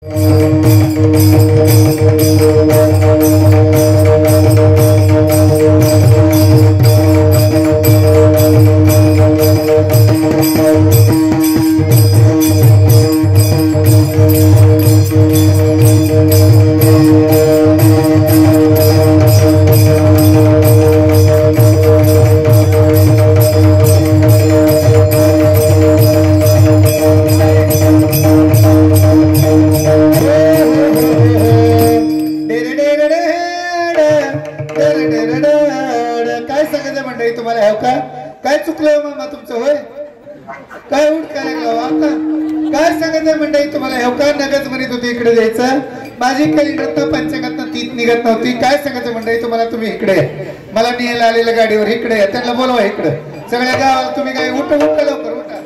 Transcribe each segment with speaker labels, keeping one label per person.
Speaker 1: काय चुकलं मामा तुमचं? होय काय उठ काय लागला आता? काय सांगायचं मंडळी तुम्हाला? हे का नगच म्हणत होती इकडे जायचं, माझी काही रत्न पंचांगातनं तीत निघत नव्हती. काय सांगायचं मंडळी तुम्हाला? तुम्ही इकडे मला न्यायला आलेल्या गाडीवर इकडे त्यांना बोलवा इकडे सगळ्या गावाला. तुम्ही काय उठ उठ लवकर उठा.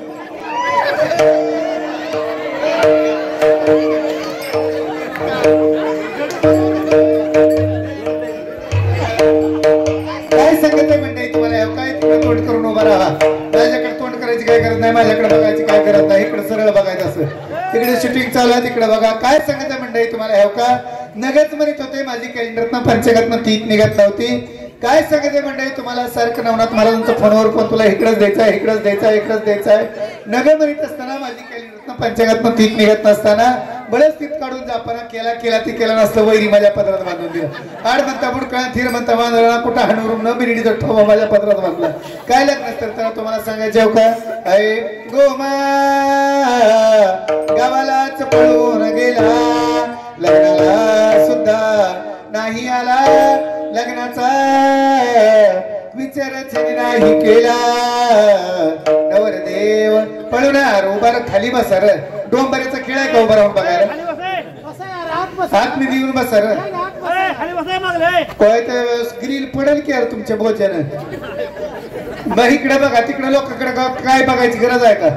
Speaker 1: काय सांगायचं मंडळी तुम्हाला? काय तिकडे तोंड करून उभा राहा. माझ्याकडे तोंड करायची काय गरज नाही, माझ्याकडे बघायची काय गरज नाही. इकडे सरळ बघायचं असं. तिकडे शूटिंग चालू आहे तिकडे बघा. काय सांगायचं मंडळी तुम्हाला? हे का नगच म्हणत होते माझी कॅलेंडरनं पंचांगातनं तीत निघत नव्हती. काय सांगायचं मंडळी तुम्हाला? सारखं नवनाथ महाराजांच्या फोनवर कोण तुला इकडेच द्यायचा इकडेच द्यायचा इकडेच द्यायचा आहे नग म्हणत असताना माझी कॅलेंडरनं पंचांगातनं तीत निघत नसताना बळच तीत काढून जापाना केला केला ती केला नसतं वैरी माझ्या पदरात बांधून दिलं. आड म्हणता बुडकळा थिर म्हणता बांधला कुठं हाणून न बिरडीचा ठोबा माझ्या पदरात बांधला. काय लग्न नसतं तर तुम्हाला सांगायचं का? अय गोमा गावालाच पळून गेला, लग्नाला सुद्धा नाही आला, लग्नाचा विचारच नाही केला. नवरदेव पळून उभार खाली बसार. डोंबऱ्याचा खेळ आहे का उभा राहून बघायला? हात मी देऊन बसार. ग्रिल पडेल की यार तुमच्या बोच्यानं. मग इकडे बघा तिकडे लोकांकडे काय बघायची गरज आहे का?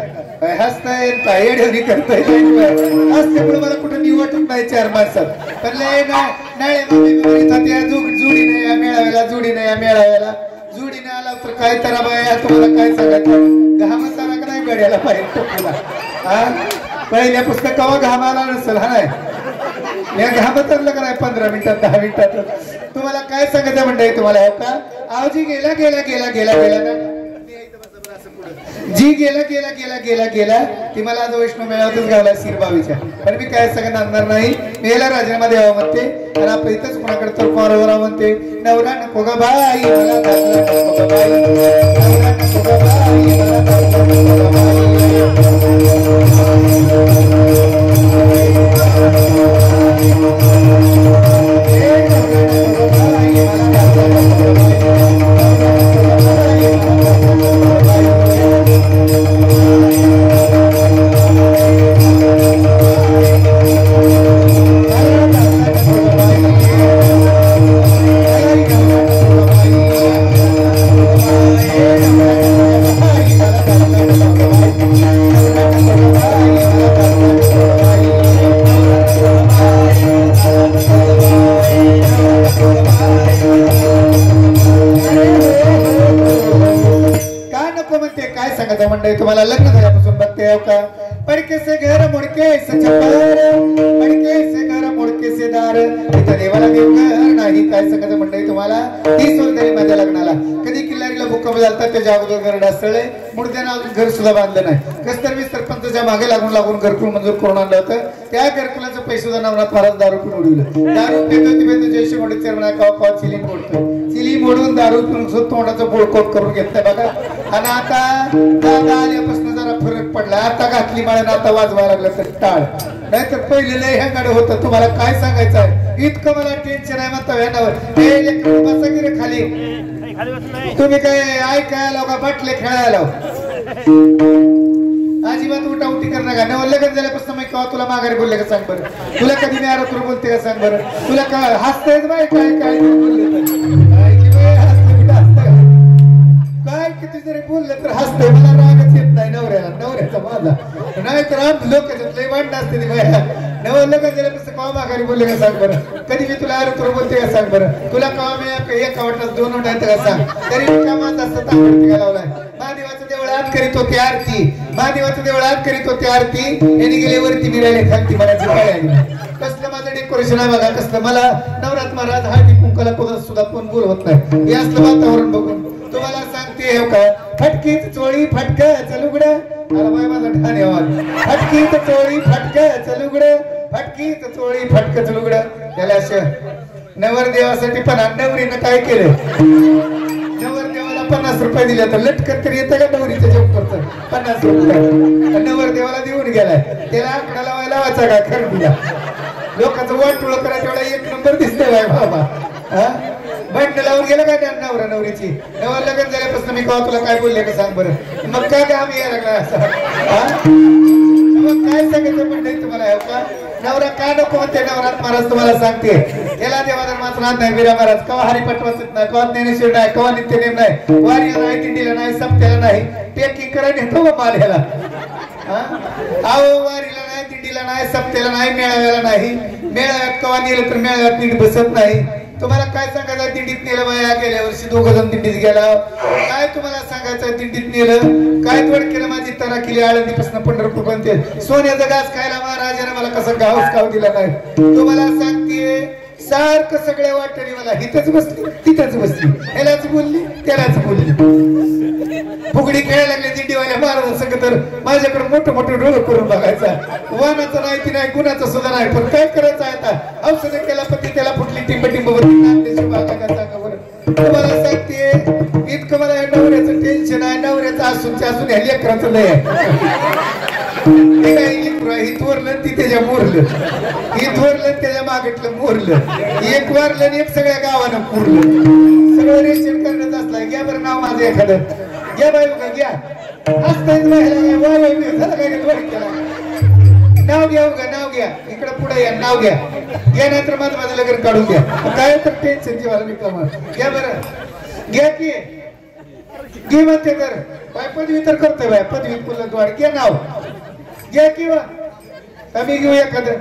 Speaker 1: हसताय येडवणी करताय असल्यामुळे मला कुठं निवटत नाही चार माणसात. पण जुडी नाही या मेळाव्याला, जुडी नाही या मेळाव्याला. जुडी नाही आला तर काय तर बाया तुम्हाला काय सांगायचं? घामच आला का नाही गड्याला पाहिजे तुला? हा पहिल्या पुस्तक कवा घाम आला नसेल हा नाही या घामत आणलं का नाही 15 मिनिटात 10 मिनिटात. तुम्हाला काय सांगायचं मंडळी तुम्हाला? हे का आवजी गेला गेला गेला गेला गेला ना जी गेला गेला गेला गेला गेला ती मला आज वैष्णव मेळाव्यातच गावला शिरबावीच्या. पण मी काय सगळं आणणार नाही. मी याला राजीनामा द्यावा म्हणते आणि आपण इथंच कोणाकडे तर पोरावरा म्हणते. नवरा नको ग बाई मला दाखला नको ग बाई, नवरा नको ग बाई मला दाखला नको ग बाई. मंडळी तुम्हाला लग्न झाल्यापासून बघते का? पडके से घर मुडके से छप्पर, पडके से घर मुडके से दार, इथं देवाला देवघर नाही. काय सांगायचं मंडळी तुम्हाला? 30 वर्ष झाली माझ्या लग्नाला. कधी किल्लारीला भूकंप झाला त्याच्या अगोदर घर ढासळले, मुडद्यानं अजून घर सुद्धा बांधलं नाही. कस तर मी सरपंचाच्या मागे लागून लागून घरकुल मंजूर करून आणलं होतं. त्या घरकुलाचं पैसे सुद्धा नवनाथ महाराज दारू पिऊन उडवलं. दारू पितो जयश्री मोठी चेअरमन का चिली मोडतो, चिली मोडून दारू पिऊन तोंडाचं बोळकोट करून घेतलंय बघा. आणि आता दादा आल्यापासून जरा फरक पडला. आता घातली माळ्यानं आता वाजवायला लागलं तर टाळ. नाहीतर पहिले लय ह्याकडे होतं. तुम्हाला काय सांगायचं आहे? इतकं मला टेन्शन आहे म्हणता व्यानावर. बसा गिरे खाली. तुम्ही काय ऐकायला का बाटले खेळायला? अजिबात उठा उठी कर नका. नवं लग्न झाल्यापासून मी केव्हा तुला माघारी बोलले का सांग बरं? तुला कधी मी आरोग्य बोलते का सांग बरं? तुला काय हसतायच बाय? काय काय बोलले काय किती जरी बोललं तर हसतंय. मला रागच येत नाही नवऱ्याला, नवऱ्याचा माझा नाही तर आम लोक लय वाटत असते ती बाया. नवं लग्न झाल्यापासून कवा माघारी बोलले का सांग बरं. कधी मी तुला अरे तुला बोलते का सांग बरं. तुला कवा मी एक वाटत 2 वाट आहेत का सांग. तरी कामात असतं तांबडती का लावलाय. महादेवाचं देवळात करीत होती आरती. महादेवाचं देवळात करीत होती आरती. यांनी गेले वरती मी राहिले खालती म्हणायची काय आली. कसलं माझं डेकोरेशन आहे बघा कसलं. मला नवरात महाराज हळदी कुंकाला सुद्धा कोण बोलवत नाही. हे असलं वातावरण बघून तुम्हाला सांगते हो का. फटकीत चोळी फटका चलुगड. अरे बाय माझा ठाणे आवाज. फटकीत चोळी फटका चलुगड. फटकीत चोळी फटका चलुगड. त्याला असं नवरदेवासाठी पण नवरीनं काय केलं. नवरदेवाला 50 रुपये दिले तर लटकन तरी येतं का नवरीच्या जेवणाचं 50 रुपये नवरदेवाला देऊन गेलाय. त्याला आकडा लावायला वाचा का खरं दिला. लोकांचं वाटोळ करा तेवढा 1 नंबर दिसतोय बाय बाबा. भांडण लावून गेलं काय त्या नवरा नवरीची. नवर लग्न झाल्यापासून मी कवा तुला काय बोलले का सांग बरं. मग काय का आम्ही यायला लागला असं मग काय सांगायचं पण नाही तुम्हाला का. नवरा काय नको म्हणते नवरात महाराज तुम्हाला सांगते. याला देवाधर मात्र नाही वीरा महाराज. कवा हरिपाठ वाचत नाही कवा ज्ञानेश्वर नाही कवा नित्यनेम नाही वारीला नाही दिंडीला नाही सप्त्याला नाही पेकी करा नेतो माल ह्याला. अहो वारीला नाही दिंडीला नाही सप्त्याला नाही मेळाव्याला नाही. मेळाव्यात कवा नेलं तर मेळाव्यात नीट बसत नाही. तुम्हाला काय सांगायचं दिंडीत नेलं बाया. गेल्या वर्षी 2 जण दिंडीत गेला. काय तुम्हाला सांगायचं दिंडीत नेलं काय थोड केलं. माझी तरा केली आळंदीपासून पंढरपूर पर्यंत. सोन्याचा घास खायला महाराजाने मला कसं गावच खाऊ दिला नाही. तुम्हाला सांगते सारखं सगळ्या वाटणी मला इथंच बसली तिथंच बसली. ह्यालाच बोलली त्यालाच बोलली. फुगडी खेळायला लागले दिंडीवाल्या महाराज सगळं तर माझ्याकडे मोठं मोठं डोळं करून बघायचा. वानाचं नाही ती नाही गुणाचं सुद्धा नाही. पण काय करायचं आता औषध केला पती त्याला फुटली टिंब टिंब सांगा बरं. तुम्हाला सांगते इतकं मला नवऱ्याचं टेन्शन आहे. नवऱ्याचं असूनच्या असून ह्या लेकराचं लय हित वरलं ती त्याच्या मोरलं. हित वरलं त्याच्या मागटलं मोरलं. एक वारलं आणि एक सगळ्या गावानं पुरलं. सगळं रेशन करण्यात असलं. घ्या बरं नाव माझं एखादं. घ्या बाई बघा घ्या. असताच झालं काय केला. नाव घ्या उगा नाव घ्या. इकडे पुढे या नाव घ्या. घ्या नाहीतर माझं लग्न काढून घ्या. काय तर टेन्शनची मला रिकाम. घ्या बरं घ्या की घे म्हणते तर बाय पदवी तर करतोय बाय पदवी पुन्हा द्वार घ्या नाव घ्या किंवा आम्ही घेऊ एखादं.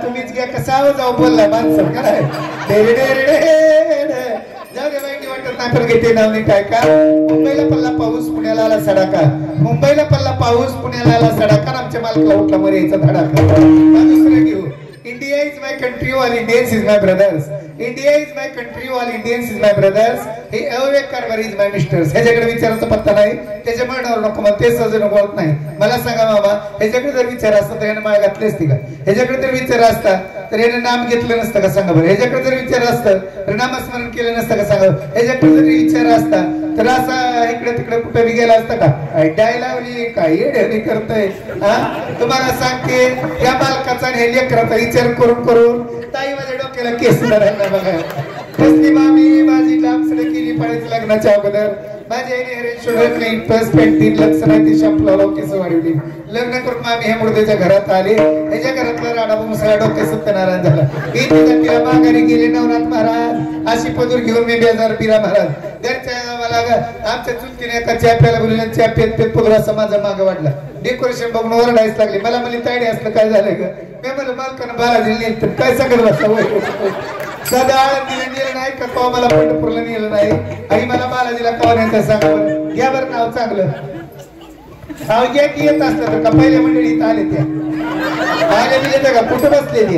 Speaker 1: तुम्हीच घ्या कसा जाऊ बोलला माणसं काय जाऊ दे माहिती वाटत नाही पण घेते नाव नाही काय का. मुंबईला पडला पाऊस पुण्याला आला सडाका. मुंबईला पडला पाऊस पुण्याला आला सडाका. आमच्या मालकाला उठला मध्ये यायचा धडाका. दुसरं घेऊ. India is my country, all Indians is my brothers. India is my country, all Indians is my brothers. हे अविवेक कारभारी is my misters. ह्याच्याकडे विचारायचा पत्ता नाही. त्याच्यामुळे नाव नको मला ते सहज बोलत नाही. मला सांगा बाबा ह्याच्याकडे जर विचार असता तर याने मागे घातले असते का. ह्याच्याकडे जर विचार असता तर याने नाम घेतलं नसतं का सांगा बरं. ह्याच्याकडे जर विचार असतं तर नामस्मरण केलं नसतं का सांगा. ह्याच्याकडे जर विचार असता तर असा इकडे तिकडे कुठे बी गेला असता का. डाय लावली काय येडे करतोय. तुम्हाला सांगते या मालकाचा आणि हे लेकराचा विचार करून करून ताई माझ्या डोक्याला केस धरायला बघा. कसली मामी माझी लांबसडे केली पाण्याच्या लग्नाच्या अगोदर. माझ्या इंटरेस्ट 3 लक्ष नाही ती शंपला केस वाढवली. लग्न करून मामी हे मुर्देच्या घरात आले. ह्याच्या घरातला राडा मुसळा डोक्या सत्यनारायण झाला. तिला माघारी गेले नवनाथ महाराज. अशी पदूर घेऊन मी बेजार बिरा महाराज. घरच्या मला आमच्या चुलतीने एका चॅप्याला बोलले. चॅप्यात पेट पदूर असा माझा मागं वाढला. डेकोरेशन बघून ओरडायच लागले. मला म्हणली तायडे असलं काय झालं का. मी म्हणलं मालकानं बालाजी नेलं तर काय सांगत बसला. सदा आळंदीला नेलं नाही का कवा मला पंढरपूरला नेलं नाही. आणि मला बालाजीला कवा नाही सांगा बरं. घ्या बरं नाव चांगलं. नाव घ्या की येत असलं तर का पहिल्या मंडळीत आले त्या आले मी येतं का कुठं बसलेली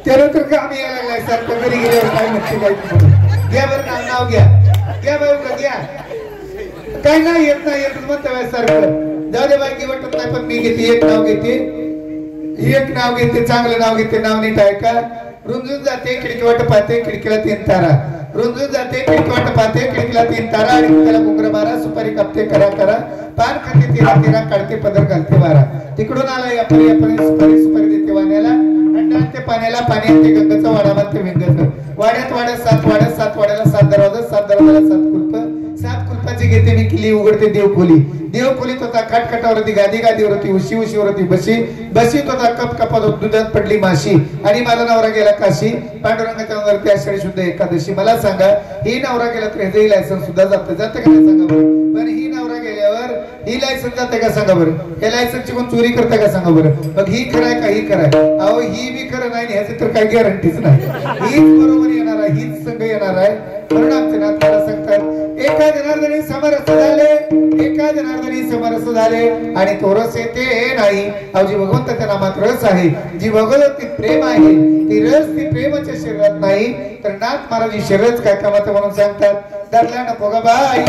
Speaker 1: त्यानंतर का आम्ही यायला लागलाय सारखं घरी गेल्यावर काय म्हणते काय. घ्या बरं नाव नाव घ्या. घ्या बाई का घ्या. काय नाही येत नाही येत म्हणतं सारखं. जाऊ दे बाकी वाटत नाही पण मी घेते एक नाव घेते. एक नाव घेते चांगलं नाव घेते. नाव नीट आहे का. रुंजून जाते खिडकी वाट पाहते खिडकीला 3 तारा. रुंजून जाते खिडकी वाट पाहते खिडकीला 3 तारा. आणि त्याला घुंगर मारा सुपारी कापते करा करा. पान खाते 13 काढते पदर घालते 12. तिकडून आला या सुपारी सुपारी देते वाण्याला. अंडाते पाण्याला पाणी आणते गंगाचा वाडा बांधते विंगच. वाड्यात वाड्यात 7 वाड्यात 7 वाड्याला 7 दरवाजा 7 दरवाजाला 7 कुलप. 7 कुलपाची घेते मी किल्ली उघडते देवखोली. देवखोलीत होता काटकाटावरती गादी गादीवरती उशी उशीवरती बशी बशीत होता कप कपात दुधात पडली माशी. आणि माझा नवरा गेला काशी. पांडुरंगाच्या वरती आषाढी शुद्ध एकादशी. मला सांगा ही नवरा गेला तर ह्याचंही लायसन्स सुद्धा जातं का नाही सांगा. पण ही नवरा गेल्यावर ही लायसन्स जाते का सांगा बरं, हे लायसन्सची कोण चोरी करते का सांगा बरं. मग ही खरं आहे का ही खरं आहे? अहो ही बी खरं नाही ह्याची तर काही गॅरंटीच नाही. हीच बरोबर येणार आहे, हीच संघ येणार आहे. म्हणून आमचे नाथ मला सांगतात एका जनार्दनी समरस झाले, एका जनार्दनी समरस झाले आणि तो रस येते नाही. अहो जी भगवंताच्या नामात रस आहे, जी भगवती प्रेम आहे, ती रस ती प्रेमाच्या शरीरात नाही. तर नाथ महाराज ही शरीरच काय कामाचं म्हणून सांगतात. धरला नको ग बाई,